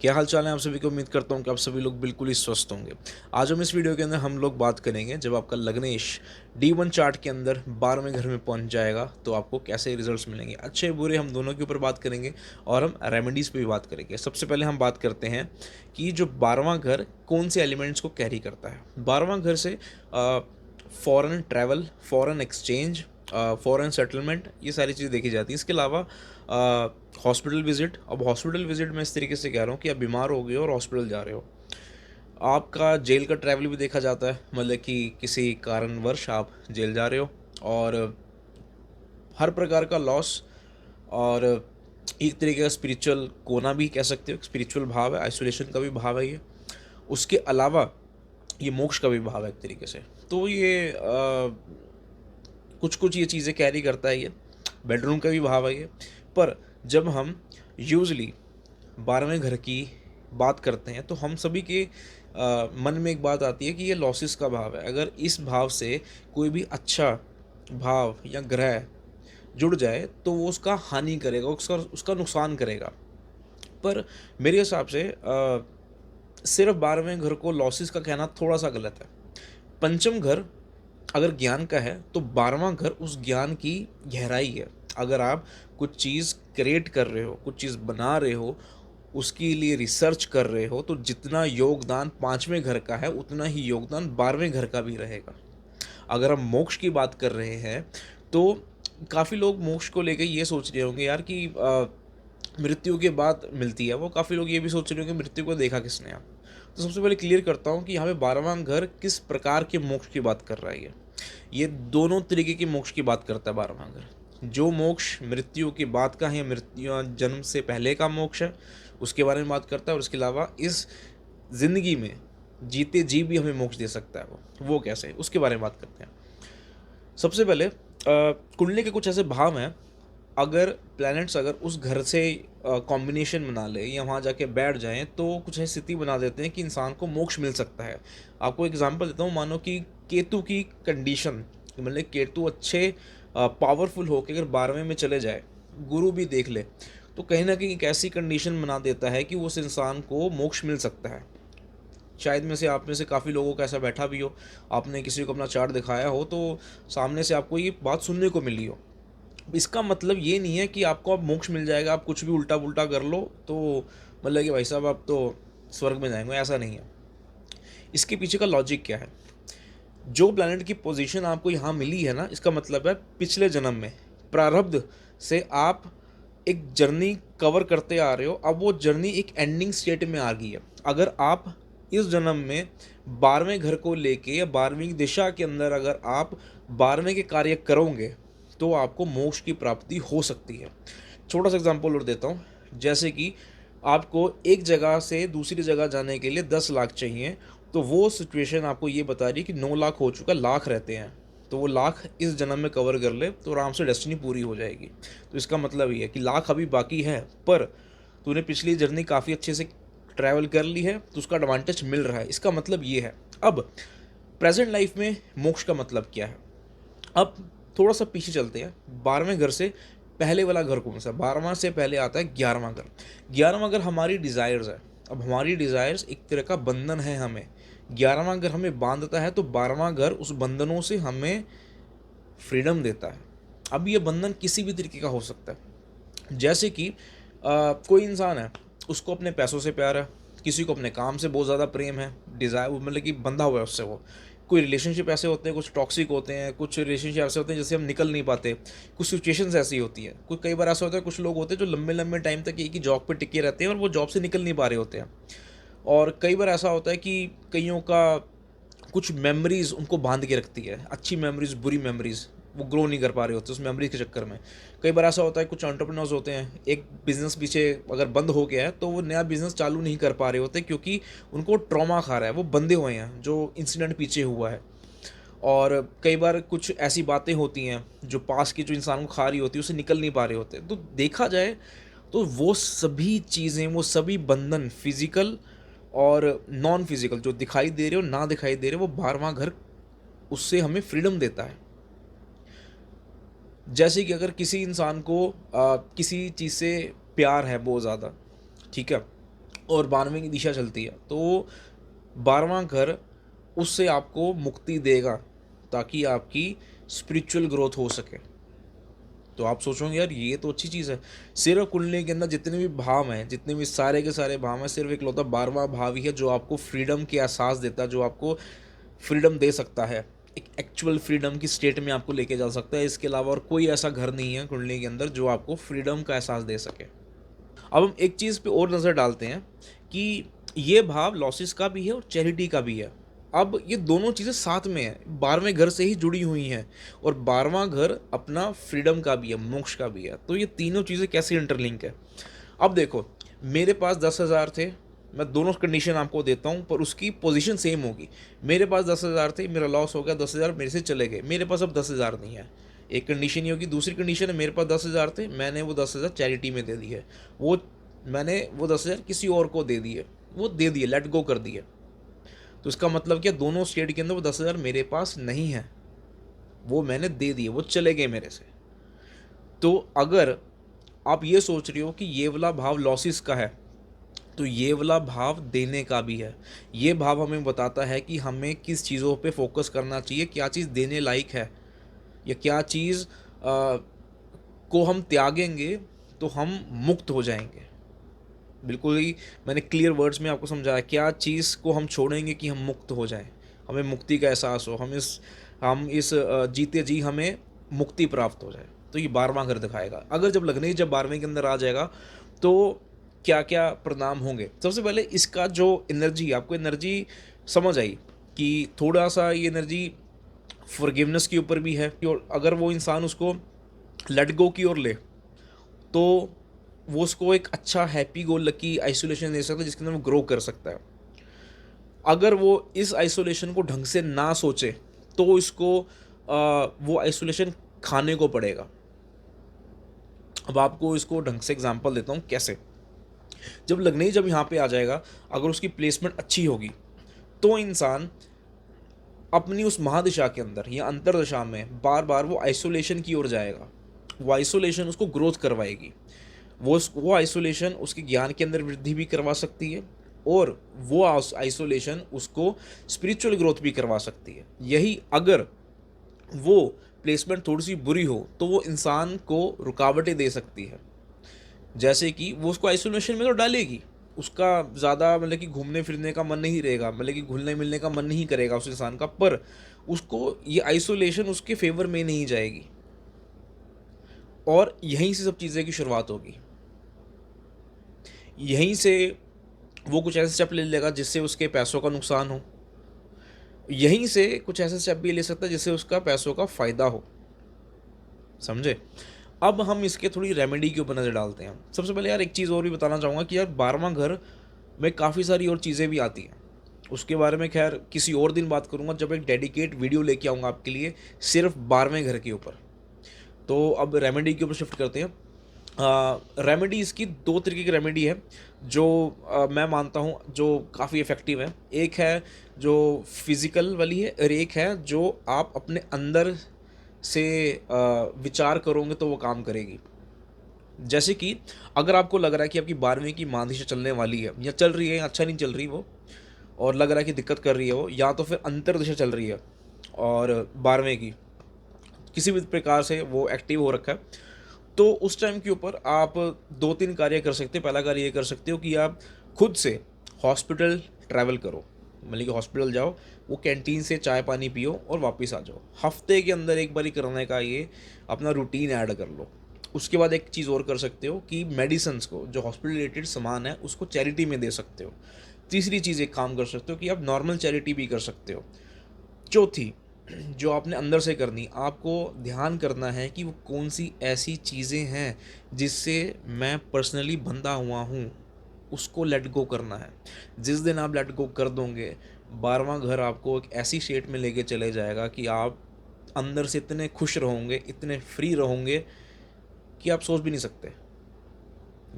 क्या हाल चाल है आप सभी को। उम्मीद करता हूँ कि आप सभी लोग बिल्कुल ही स्वस्थ होंगे। आज हम इस वीडियो के अंदर हम लोग बात करेंगे, जब आपका लग्नेश D1 चार्ट के अंदर 12वें घर में पहुंच जाएगा तो आपको कैसे रिजल्ट्स मिलेंगे, अच्छे बुरे हम दोनों के ऊपर बात करेंगे और हम रेमेडीज़ पे भी बात करेंगे। सबसे पहले हम बात करते हैं कि जो 12वां घर कौन से एलिमेंट्स को कैरी करता है। 12वां घर से foreign travel, foreign exchange, foreign settlement, ये सारी चीज़ें देखी जाती हैं। इसके अलावा हॉस्पिटल विजिट। अब हॉस्पिटल विजिट मैं इस तरीके से कह रहा हूँ कि आप बीमार हो गए और हॉस्पिटल जा रहे हो। आपका जेल का ट्रैवल भी देखा जाता है, मतलब कि किसी कारणवश आप जेल जा रहे हो और हर प्रकार का लॉस और एक तरीके का स्पिरिचुअल कोना भी कह सकते हो, स्पिरिचुअल भाव है, आइसोलेशन का भी भाव है ये। उसके अलावा ये मोक्ष का भी भाव है एक तरीके से। तो ये कुछ कुछ ये चीज़ें कैरी करता है ये। बेडरूम का भी भाव है ये। पर जब हम यूजली 12वें घर की बात करते हैं तो हम सभी के मन में एक बात आती है कि ये लॉसेस का भाव है। अगर इस भाव से कोई भी अच्छा भाव या ग्रह जुड़ जाए तो वो उसका हानि करेगा, उसका उसका नुकसान करेगा। पर मेरे हिसाब से सिर्फ 12वें घर को लॉसेस का कहना थोड़ा सा गलत है। पंचम घर अगर ज्ञान का है तो 12वां घर उस ज्ञान की गहराई है। अगर आप कुछ चीज़ क्रिएट कर रहे हो, कुछ चीज़ बना रहे हो, उसके लिए रिसर्च कर रहे हो, तो जितना योगदान 5वें घर का है उतना ही योगदान 12वें घर का भी रहेगा। अगर हम मोक्ष की बात कर रहे हैं तो काफ़ी लोग मोक्ष को लेकर ये सोच रहे होंगे यार कि मृत्यु के बाद मिलती है वो। काफ़ी लोग ये भी सोच रहे होंगे मृत्यु को देखा किसने। आप तो सबसे पहले क्लियर करता हूँ कि यहाँ पे 12वां घर किस प्रकार के मोक्ष की बात कर रहा है। ये दोनों तरीके के मोक्ष की बात करता है 12वां घर। जो मोक्ष मृत्यु के बाद का है, मृत्यु जन्म से पहले का मोक्ष है, उसके बारे में बात करता है। और इसके अलावा इस जिंदगी में जीते जी भी हमें मोक्ष दे सकता है वो कैसे, उसके बारे में बात करते हैं। सबसे पहले कुंडली के कुछ ऐसे भाव हैं, अगर प्लैनेट्स अगर उस घर से कॉम्बिनेशन बना ले या वहाँ जाके बैठ जाएं तो कुछ ऐसी स्थिति बना देते हैं कि इंसान को मोक्ष मिल सकता है। आपको एग्जांपल देता हूँ, मानो कि केतु की कंडीशन, मतलब केतु अच्छे पावरफुल हो के अगर 12वें में चले जाए, गुरु भी देख ले, तो कहीं ना कहीं एक ऐसी कंडीशन बना देता है कि उस इंसान को मोक्ष मिल सकता है। शायद में से आप में से काफ़ी लोगों का ऐसा बैठा भी हो, आपने किसी को अपना चार्ट दिखाया हो तो सामने से आपको ये बात सुनने को मिली हो। इसका मतलब ये नहीं है कि आपको अब मोक्ष मिल जाएगा, आप कुछ भी उल्टा पुल्टा कर लो तो मतलब कि भाई साहब आप तो स्वर्ग में जाएंगे, ऐसा नहीं है। इसके पीछे का लॉजिक क्या है। जो प्लैनेट की पोजीशन आपको यहाँ मिली है ना, इसका मतलब है पिछले जन्म में प्रारब्ध से आप एक जर्नी कवर करते आ रहे हो। अब वो जर्नी एक एंडिंग स्टेट में आ गई है। अगर आप इस जन्म में 12वें घर को लेके या 12वीं दिशा के अंदर अगर आप 12वें के कार्य करोगे तो आपको मोक्ष की प्राप्ति हो सकती है। छोटा सा एग्जांपल और देता हूँ, जैसे कि आपको एक जगह से दूसरी जगह जाने के लिए 10 लाख चाहिए, तो वो सिचुएशन आपको ये बता रही है कि 9 लाख हो चुका, लाख रहते हैं, तो वो लाख इस जन्म में कवर कर ले तो आराम से डेस्टिनी पूरी हो जाएगी। तो इसका मतलब ये है कि लाख अभी बाकी है, पर तूने पिछली जर्नी काफ़ी अच्छे से ट्रैवल कर ली है तो उसका एडवांटेज मिल रहा है। इसका मतलब ये है। अब प्रेजेंट लाइफ में मोक्ष का मतलब क्या है। अब थोड़ा सा पीछे चलते हैं। 12वें घर से पहले वाला घर कौन सा। 12वां से पहले आता है 11वां घर। 11वां घर हमारी डिज़ायर्स है। अब हमारी डिज़ायर्स एक तरह का बंधन है हमें। 11वां घर हमें बांधता है तो 12वां घर उस बंधनों से हमें फ्रीडम देता है। अब ये बंधन किसी भी तरीके का हो सकता है। जैसे कि कोई इंसान है, उसको अपने पैसों से प्यार है, किसी को अपने काम से बहुत ज़्यादा प्रेम है, डिज़ायर मतलब कि बंधा हुआ है उससे वो। कोई रिलेशनशिप ऐसे होते हैं, कुछ टॉक्सिक होते हैं, कुछ रिलेशनशिप ऐसे होते हैं जैसे हम निकल नहीं पाते, कुछ सिचुएशंस ऐसी होती हैं। कुछ कई बार ऐसा होता है, कुछ लोग होते हैं जो लंबे लंबे टाइम तक एक ही जॉब पे टिके रहते हैं और वो जॉब से निकल नहीं पा रहे होते हैं। और कई बार ऐसा होता है कि कईयों का कुछ मेमोरीज उनको बांध के रखती है, अच्छी मेमोरीज, बुरी मेमोरीज, वो ग्रो नहीं कर पा रहे होते उस मेमोरी के चक्कर में। कई बार ऐसा होता है, कुछ एंटरप्रेन्योर्स होते हैं, एक बिजनेस पीछे अगर बंद हो गया है तो वो नया बिजनेस चालू नहीं कर पा रहे होते क्योंकि उनको ट्रॉमा खा रहा है, वो बंधे हुए हैं जो इंसिडेंट पीछे हुआ है। और कई बार कुछ ऐसी बातें होती हैं जो पास की जो इंसान को खा रही होती है, उसे निकल नहीं पा रहे होते। तो देखा जाए तो वो सभी चीज़ें, वो सभी बंधन, फिजिकल और नॉन फिजिकल, जो दिखाई दे रहे हो ना दिखाई दे रहे, वो 12वां घर उससे हमें फ्रीडम देता है। जैसे कि अगर किसी इंसान को किसी चीज़ से प्यार है बहुत ज़्यादा, ठीक है, और 12वें की दिशा चलती है, तो 12वां घर उससे आपको मुक्ति देगा ताकि आपकी स्पिरिचुअल ग्रोथ हो सके। तो आप सोचोगे यार ये तो अच्छी चीज़ है। सिर्फ कुंडली के अंदर जितने भी भाव हैं, जितने भी सारे के सारे भाव हैं, सिर्फ इकलौता 12वां भाव ही है जो आपको फ्रीडम के एहसास देता है, जो आपको फ्रीडम दे सकता है, एक एक्चुअल फ्रीडम की स्टेट में आपको लेके जा सकता है। इसके अलावा और कोई ऐसा घर नहीं है कुंडली के अंदर जो आपको फ्रीडम का एहसास दे सके। अब हम एक चीज़ पे और नज़र डालते हैं कि ये भाव लॉसेस का भी है और चैरिटी का भी है। अब ये दोनों चीज़ें साथ में हैं, 12वें घर से ही जुड़ी हुई हैं, और 12वां घर अपना फ्रीडम का भी है, मोक्ष का भी है। तो ये तीनों चीज़ें कैसे इंटरलिंक है। अब देखो, मेरे पास 10,000 थे, मैं दोनों कंडीशन आपको देता हूँ पर उसकी पोजीशन सेम होगी। मेरे पास 10,000 थे, मेरा लॉस हो गया, 10,000 मेरे से चले गए, मेरे पास अब 10,000 नहीं है। एक कंडीशन ये होगी। दूसरी कंडीशन है, मेरे पास 10,000 थे, मैंने वो 10,000 चैरिटी में दे दी है, वो मैंने वो 10,000 किसी और को दे दिए, वो दे दिए, लेट गो कर दिए। तो इसका मतलब क्या, दोनों स्टेट के अंदर वो 10,000 मेरे पास नहीं है, वो मैंने दे दिए, वो चले गए मेरे से। तो अगर आप ये सोच रहे हो कि ये वाला भाव लॉसेस का है, तो ये वाला भाव देने का भी है। ये भाव हमें बताता है कि हमें किस चीज़ों पे फोकस करना चाहिए, क्या चीज़ देने लायक है, या क्या चीज़ को हम त्यागेंगे तो हम मुक्त हो जाएंगे। बिल्कुल ही मैंने क्लियर वर्ड्स में आपको समझाया, क्या चीज़ को हम छोड़ेंगे कि हम मुक्त हो जाएं, हमें मुक्ति का एहसास हो, हम इस जीते जी हमें मुक्ति प्राप्त हो जाए। तो ये 12वां घर दिखाएगा। अगर जब लगने जब 12वें के अंदर आ जाएगा तो क्या क्या परिणाम होंगे। सबसे पहले इसका जो एनर्जी, आपको एनर्जी समझ आई कि थोड़ा सा ये एनर्जी फॉरगिवनेस के ऊपर भी है, और अगर वो इंसान उसको लेट गो की ओर ले तो वो उसको एक अच्छा हैप्पी गो लकी आइसोलेशन दे सकता है जिसके अंदर वो ग्रो कर सकता है। अगर वो इस आइसोलेशन को ढंग से ना सोचे तो इसको वो आइसोलेशन खाने को पड़ेगा। अब आपको इसको ढंग से एग्जांपल देता हूँ कैसे। जब लगने ही जब यहाँ पे आ जाएगा, अगर उसकी प्लेसमेंट अच्छी होगी तो इंसान अपनी उस महादिशा के अंदर या अंतरदिशा में बार बार वो आइसोलेशन की ओर जाएगा। वो आइसोलेशन उसको ग्रोथ करवाएगी। वो आइसोलेशन उसके ज्ञान के अंदर वृद्धि भी करवा सकती है, और वो आइसोलेशन उसको स्पिरिचुअल ग्रोथ भी करवा सकती है। यही अगर वो प्लेसमेंट थोड़ी सी बुरी हो तो वो इंसान को रुकावटें दे सकती है। जैसे कि वो उसको आइसोलेशन में तो डालेगी, उसका ज़्यादा मतलब कि घूमने फिरने का मन नहीं रहेगा, मतलब कि घुलने मिलने का मन नहीं करेगा उस इंसान का, पर उसको ये आइसोलेशन उसके फेवर में नहीं जाएगी, और यहीं से सब चीज़ें की शुरुआत होगी। यहीं से वो कुछ ऐसे स्टेप ले लेगा जिससे उसके पैसों का नुकसान हो, यहीं से कुछ ऐसे स्टेप भी ले सकता है जिससे उसका पैसों का फ़ायदा हो। समझे। अब हम इसके थोड़ी रेमेडी के ऊपर नज़र डालते हैं। सबसे पहले यार एक चीज़ और भी बताना चाहूँगा कि यार 12वां घर में काफ़ी सारी और चीज़ें भी आती हैं, उसके बारे में खैर किसी और दिन बात करूँगा जब एक डेडिकेट वीडियो लेके आऊँगा आपके लिए सिर्फ 12वें घर के ऊपर। तो अब रेमेडी के ऊपर शिफ्ट करते हैं। रेमेडी इसकी दो तरीके की रेमेडी है जो मैं मानता हूँ जो काफ़ी इफ़ेक्टिव है। एक है जो फिज़िकल वाली है, और एक है जो आप अपने अंदर से विचार करोगे तो वो काम करेगी। जैसे कि अगर आपको लग रहा है कि आपकी 12वीं की मानसिक चलने वाली है, या चल रही है, या अच्छा नहीं चल रही वो, और लग रहा है कि दिक्कत कर रही है वो, या तो फिर अंतर्दिशा चल रही है और 12वें की किसी भी प्रकार से वो एक्टिव हो रखा है, तो उस टाइम के ऊपर आप दो तीन कार्य कर सकते हैं। पहला कार्य ये कर सकते हो कि आप खुद से हॉस्पिटल ट्रैवल करो, मतलब कि हॉस्पिटल जाओ, वो कैंटीन से चाय पानी पियो और वापस आ जाओ। हफ्ते के अंदर एक बार ही करने का ये अपना रूटीन ऐड कर लो। उसके बाद एक चीज़ और कर सकते हो कि मेडिसिन्स को, जो हॉस्पिटल रिलेटेड सामान है, उसको चैरिटी में दे सकते हो। तीसरी चीज़ एक काम कर सकते हो कि आप नॉर्मल चैरिटी भी कर सकते हो। चौथी, जो आपने अंदर से करनी, आपको ध्यान करना है कि वो कौन सी ऐसी चीज़ें हैं जिससे मैं पर्सनली बंधा हुआ हूँ, उसको लेट गो करना है। जिस दिन आप लेट गो कर दोगे, 12वां घर आपको एक ऐसी स्टेट में लेके चले जाएगा कि आप अंदर से इतने खुश रहोगे, इतने फ्री रहोगे कि आप सोच भी नहीं सकते।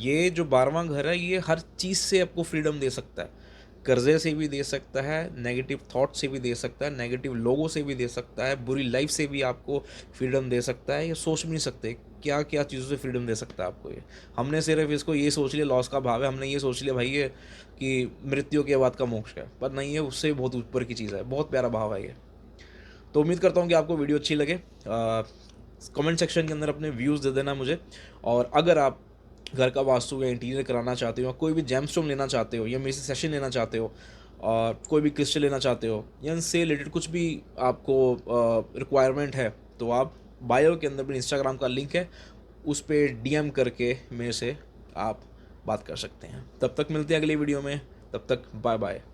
ये जो 12वां घर है ये हर चीज़ से आपको फ्रीडम दे सकता है। कर्जे से भी दे सकता है, नेगेटिव थॉट से भी दे सकता है, नेगेटिव लोगों से भी दे सकता है, बुरी लाइफ से भी आपको फ्रीडम दे सकता है। ये सोच भी नहीं सकते क्या क्या चीज़ों से फ्रीडम दे सकता है आपको ये। हमने सिर्फ इसको ये सोच लिया लॉस का भाव है, हमने ये सोच लिया भाई ये कि मृत्यु के बाद का मोक्ष है, पर नहीं है, उससे भी बहुत ऊपर की चीज़ है। बहुत प्यारा भाव है ये। तो उम्मीद करता हूँ कि आपको वीडियो अच्छी लगे। कमेंट सेक्शन के अंदर अपने व्यूज़ दे देना मुझे। और अगर आप घर का वास्तु या इंटीरियर कराना चाहते हो, कोई भी जेमस्टोन लेना चाहते हो, या मेरे से सेशन लेना चाहते हो, और कोई भी क्रिस्टल लेना चाहते हो, या इनसे रिलेटेड कुछ भी आपको रिक्वायरमेंट है, तो आप बायो के अंदर भी इंस्टाग्राम का लिंक है, उस पर डीएम करके मेरे से आप बात कर सकते हैं। तब तक मिलते हैं अगली वीडियो में। तब तक बाय बाय।